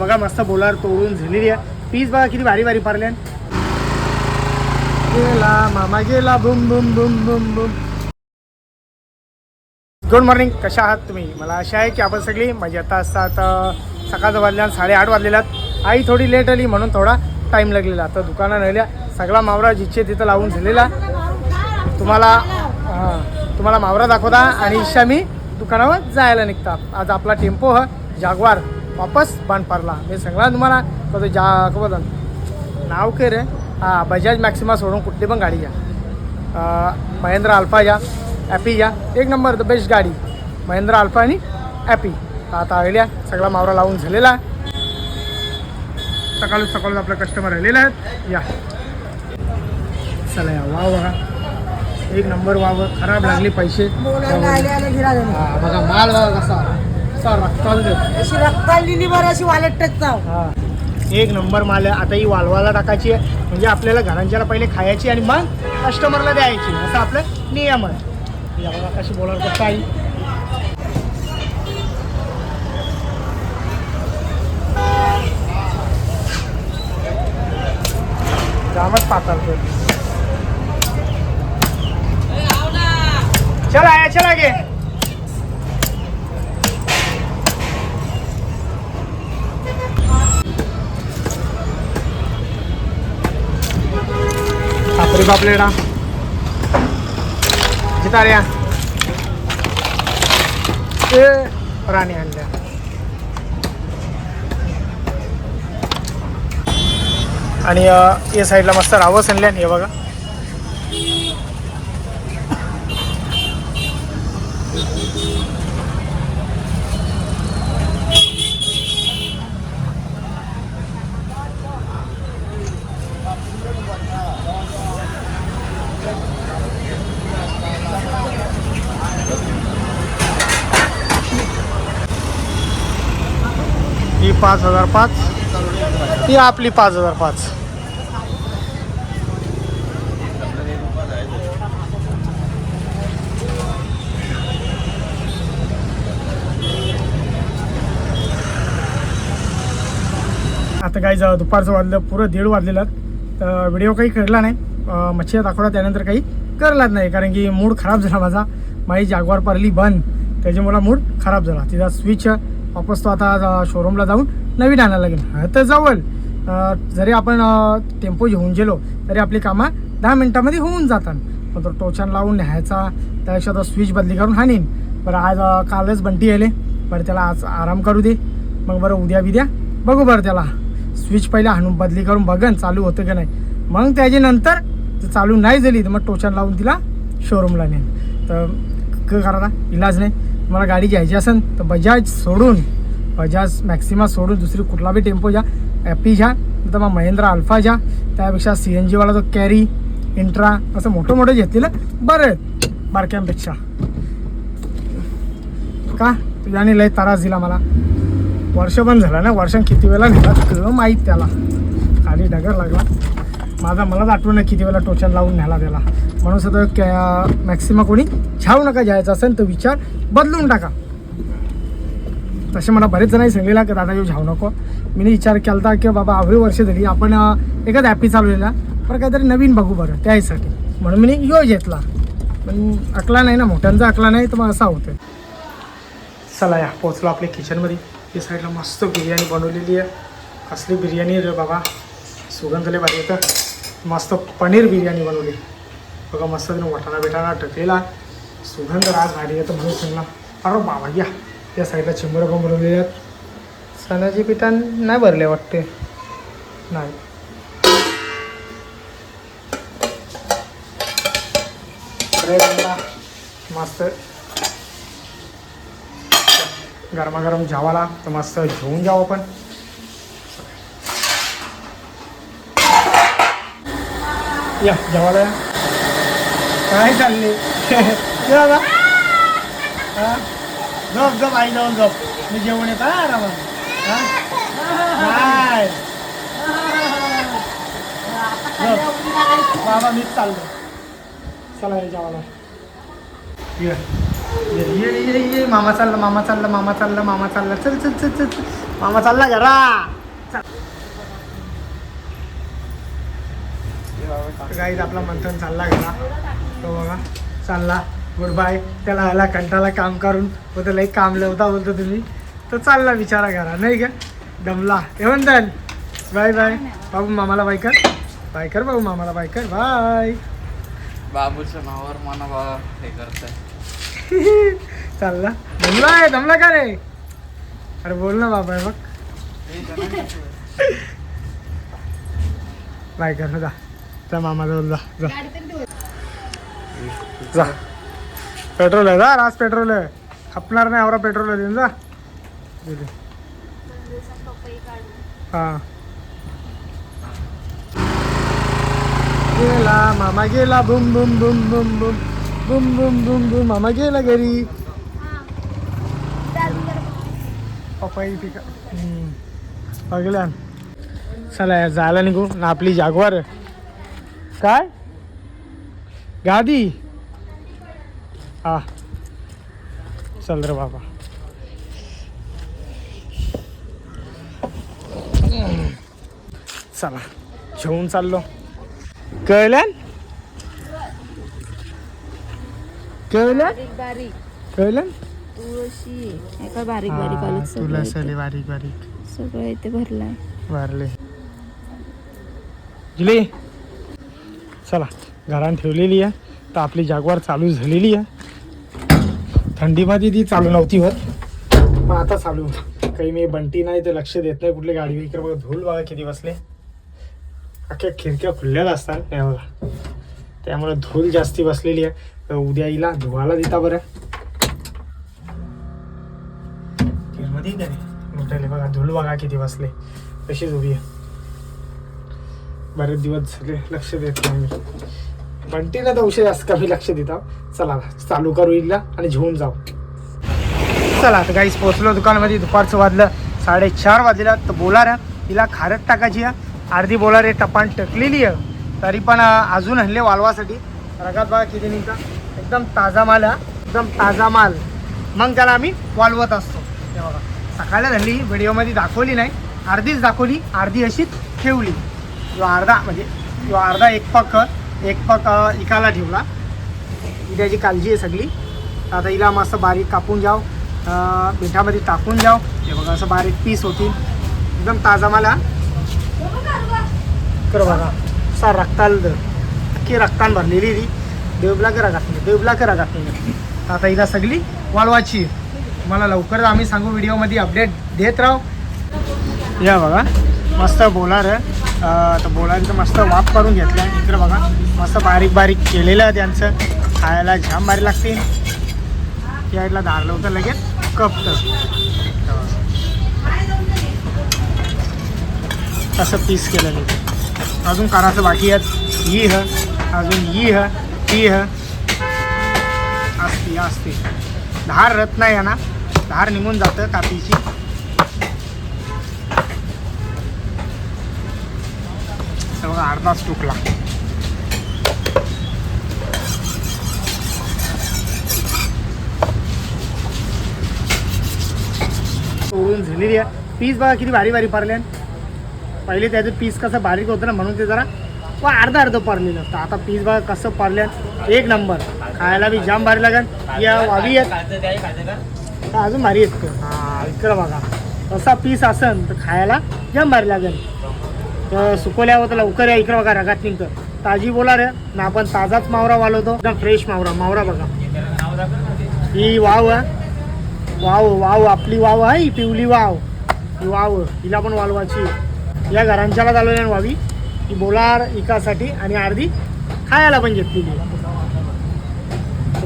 बघा मस्त बोलार तोडून झालेली आहे. पीस बघा किती भारी भारी पारल्यान. गेला मामा गेला बुम बुम बुम बुम बुम. गुड मॉर्निंग, कशा आहात तुम्ही? मला आशा आहे की आपण सगळी मजेत असतात. सकाळचं वाजल्या 8:30 वाजलेल्यात. आई थोडी लेट आली म्हणून थोडा टाईम लागलेला. तर दुकानात राहिल्या सगळा मावरा जिथे तिथं लावून झालेला. तुम्हाला मावरा दाखवता आणि इच्छा मी दुकानावर जायला निघता. आज आपला टेम्पो हा जागवार वापस बंद पडला. मी सांगला तुम्हाला कसं जागवत नाव काय रे. हां, बजाज मॅक्सिमा सोडून कुठली पण गाडी घ्या. महिंद्रा अल्फा या, ॲपी या, एक नंबर द बेस्ट गाडी महिंद्रा अल्फा आणि ॲपी. आता आलेल्या सगळा मावरा लावून झालेला. सकाळच आपला कस्टमर राहिलेला आहेत. या चला या. वाव बघा, एक नंबर वाव. खराब लागले पैसे. बघा माल बघा कसा रक्ताली बरं अशी वालेट टाकता. हां, एक नंबर माल आहे. आता ही वालवाला टाकायची आहे म्हणजे आपल्याला घरांच्याला पहिले खायची आणि मग कस्टमरला द्यायची, असं आपलं नियम आहे. या बघा कशी बोलार कसं आई. जामच पातळ. चला गे. सापरी पापलेडा जितार्या ते राणी आणल्या. आणि या साईडला मस्त रावस आणल्या. हे बघा ही 5005, ही आपली 5005. आता काय दुपारचं वाजलं, पुरं 1:30 वाजलेलं. तर व्हिडिओ काही करला नाही. मच्छी दाखवला त्यानंतर काही करलाच नाही, कारण की मूड खराब झाला माझी जागवार पारली बंद, त्याच्यामुळे मूड खराब झाला. तिचा स्विच वापस तो आता शोरूमला जाऊन नवीन आणायला लागेल. तर जवळ जरी आपण टेम्पो घेऊन गेलो तरी आपली कामं 10 मिनटामध्ये होऊन जातात. पण तो टोचन लावून न्यायचा, त्यापेक्षा तो स्विच बदली करून हाणीन. बरं आज कालच बंटी यायले, बरं त्याला आज आराम करू दे. मग बरं उद्या बिद्या बघू. बरं त्याला स्विच पहिले हाणून बदली करून बघन चालू होतं की नाही. मग त्याच्यानंतर चालू नाही झाली तर मग टोचन लावून तिला शोरूमला नेन. तर करा इलाज नाही. मला गाडी घ्यायची असेल तर बजाज मॅक्सिमा सोडून दुसरी कुठला बी टेम्पो घ्या, ॲपी घ्या, तर मग महिंद्रा अल्फा घ्या. त्यापेक्षा CNG वाला जो कॅरी, इंट्रा असं मोठं घेतलेलं बरं आहे बारक्यांपेक्षा. का तुझ्याने लय त्रास दिला मला. वर्ष पण झालं ना, वर्षान किती वेळा नेला माहीत त्याला. खाली डगर लागला माझा, मलाच आठवण नाही किती वेळा टोचन लावून न्याला त्याला. म्हणून सुद्धा मॅक्सिमा कोणी छाव नका घ्यायचा असेल तर विचार बदलून टाका. तसे मला बरेच जणांनी सांगलेला की दादा येऊ झाऊ नको. मी विचार केला की बाबा 8 वर्ष झाली आपण एखादा ॲपी चालवलेला, पण काहीतरी नवीन बघू बरं त्यासाठी, म्हणून मी यो घेतला. पण अकला नाही ना, मोठ्यांचा अकला नाही तर मग असा होतं. चला या पोचलो आपल्या किचनमध्ये. या साईडला मस्त बिर्याणी बनवलेली आहे. कसली बिर्याणी रे बाबा, सुगंध लय भारी येतं. मस्त पनीर बिर्याणी बनवली बघा. मस्त वटाणा बिटाणा टकलेला, सुगंध राज भारी येतं म्हणून सांगला. अरे बाबा या साईडला चिंबरं पण बनवलेले आहेत. चण्याची पिठान नाही भरले वाटते, नाही. मस्त गरमागरम जेवायला तर मस्त घेऊन जाऊ आपण. या जेवायला काय चालले. झोप आई जाऊन झोप. मी जेवण येत आरामात. बाबा मीच चाललो. चला या जेवायला. ये मामा चालला चल चल चल चल. मामा चालला घरा. गाईज आपला मंथन चालला घरा. तो बघा चालला. Good bye. त्याला आला कंटाला काम करून. बोलतो लई काम लवता बोलतो तुम्ही. तो चालला बिचारा घरा नाही का. दमला. हे म्हणतात बाय बाय. बाबू मामाला बाय कर. बाय कर बाबू मामाला बाय कर. बाय. बाबूच्या नावावर मना बाबा हे करताय. चालला. दमला का रे. अरे बोल ना बाबा बघ. बाय कर जा. जा मामा जवळ जा. जा पेट्रोल आहे. जा रास पेट्रोल आहे. खपणार नाही आवरा पेट्रोल आहे जा. हा गेला मामा गेला. बुम बुम बुम बुम बुम बुम बुम बुम बुम. मामा गेला घरी. पप्पाई पिका बघल्या. चला जायला निघू ना. आपली जागवार काय गादी. हा चल रे बाबा. चला घेऊन चाललो. कळलं बारीक कळलं. तुळशी एका बारीक बारीक आलं तुला सले बारीक बारीक सगळं इथे भरलाय. भरले गेली. चला घरात ठेवलेली आहे. तर आपली जागवार चालू झालेली आहे. थंडीमध्ये ती चालू नव्हती होत पण आता चालू. काही मी बंटी नाही तर लक्ष देत नाही कुठली गाडी इकडे बघा. धूल बघा किती बसले. अख्ख्या खिडक्या खुलल्या असतात त्या बघा. त्यामुळे धूल जास्ती बसलेली आहे. तर उद्या हिला धुवायला देता बरं. मध्ये का नाही मोठ्याले बघा. धूल बघा किती बसले. तशीच उभी आहे. बरेच दिवस झाले लक्ष देत नाही मी. बंटीला तर औषध जास्त कमी लक्ष देता. चला चालू करू हिला आणि घेऊन जाऊ. चला आता काहीच पोचलो दुकानामध्ये. दुपारचं वाजलं 4:30 वाजलेला. तर बोलार हिला खारट टाकायची आहे. अर्धी बोलार टपान टकलेली आहे. तरी पण अजून हल्ले वालवासाठी. रगात बघा किती निघता. एकदम ताजा माल हा. एकदम ताजा माल. मग त्याला आम्ही वालवत असतो. हे बघा सकाळला झाली व्हिडिओमध्ये दाखवली नाही. अर्धीच दाखवली. अर्धी अशीच ठेवली. जो अर्धा म्हणजे जो अर्धा एक पक इकाला ठेवला. ही त्याची काळजी आहे सगळी. आता हिला मस्त बारीक कापून जाऊ. मिठामध्ये टाकून जाऊ. हे बघा असं बारीक पीस होतील. एकदम ताजा मला कर बघा. असा रक्ताल की रक्तान भरलेली ती. देवब्ला करा घातली. देवब्ला करा घातली. आता हिला सगळी वाळवायची. मला लवकर आम्ही सांगू व्हिडिओमध्ये अपडेट देत राहू. या बघा मस्त बोलार आहे. तर बोलांचं मस्त वाफ करून घेतलं आहे. इकडं बघा मस्त बारीक बारीक केलेलं आहे. त्यांचं खायला जाम भारी लागते. यायला धारलं होतं लगेच कपतं. तसं पीस केलेलं आहे. अजून करायचं बाकी आहेत. ही अजून ही ती असते. धार रत नाही आहे ना. धार निघून जातं कापीची. बघा अर्धाच तुटला. ओळून झालेली आहे. पीस बघा किती भारी भारी पारले. पहिले त्याचं पीस कसं बारीक होतं ना म्हणून ते जरा अर्ध पारलेलं असतं. आता पीस बघा कसं पारले. एक नंबर. खायला बी जाम भारी लागेल. या वावी आहेत अजून भारी आहेत. हां इकडं बघा असा पीस असेल तर खायला जाम भारी लागेल. तर सुकवल्यावर तर लवकर या. इकडं बघा रगात निघतं. ताजी बोला रे ना. आपण ताजाच मावरा वालवतो. एकदम फ्रेश मावरा बघा. ही वाव वाव आपली वाव आहे. ही पिवली वाव. ही वाव हिला पण वालवाची. या घरांच्याला चालवल्या वावी. ही बोलार इकासाठी आणि अर्धी खायला पण घेतलेली.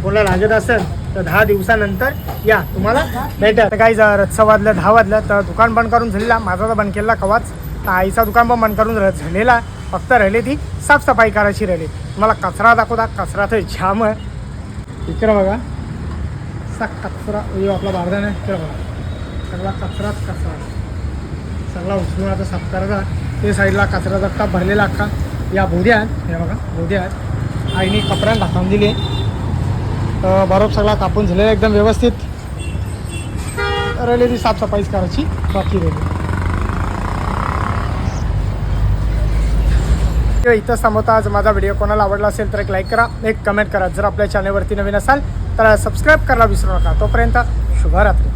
कोणाला लागत असेल तर 10 दिवसानंतर या तुम्हाला भेटेल. तर काही रत्सा वाजलं 10 वाजलं. तर दुकान बंद करून झालेला. माझा तर बंद केला कवाच. तर आईचा दुकान पण बंद करून झालेला. फक्त राहिले ती साफसफाई करायची राहिली. तुम्हाला कचरा दाखवता. कचरा तर जाम आहे. इकडं बघा असा कचरा. आपला बारदान आहे. इकडं बघा सगळा कचरा. सगळा उचलून आता साफ करायचा. ते साईडला कचऱ्याचा टप भरलेला अख्खा. या बोध्या आहेत. हे बघा बोध्या आहेत. आईने कपड्यात टाकून दिली आहे. बरोबर सगळा कापून झालेला एकदम व्यवस्थित. राहिली ती साफसफाईच करायची बाकी राहिली. इथंच थांबवता. आज माझा व्हिडिओ कोणाला आवडला असेल तर एक लाईक करा, एक कमेंट करा. जर आपल्या चॅनलवरती नवीन असाल तर सबस्क्राईब करायला विसरू नका. तोपर्यंत शुभरात्री.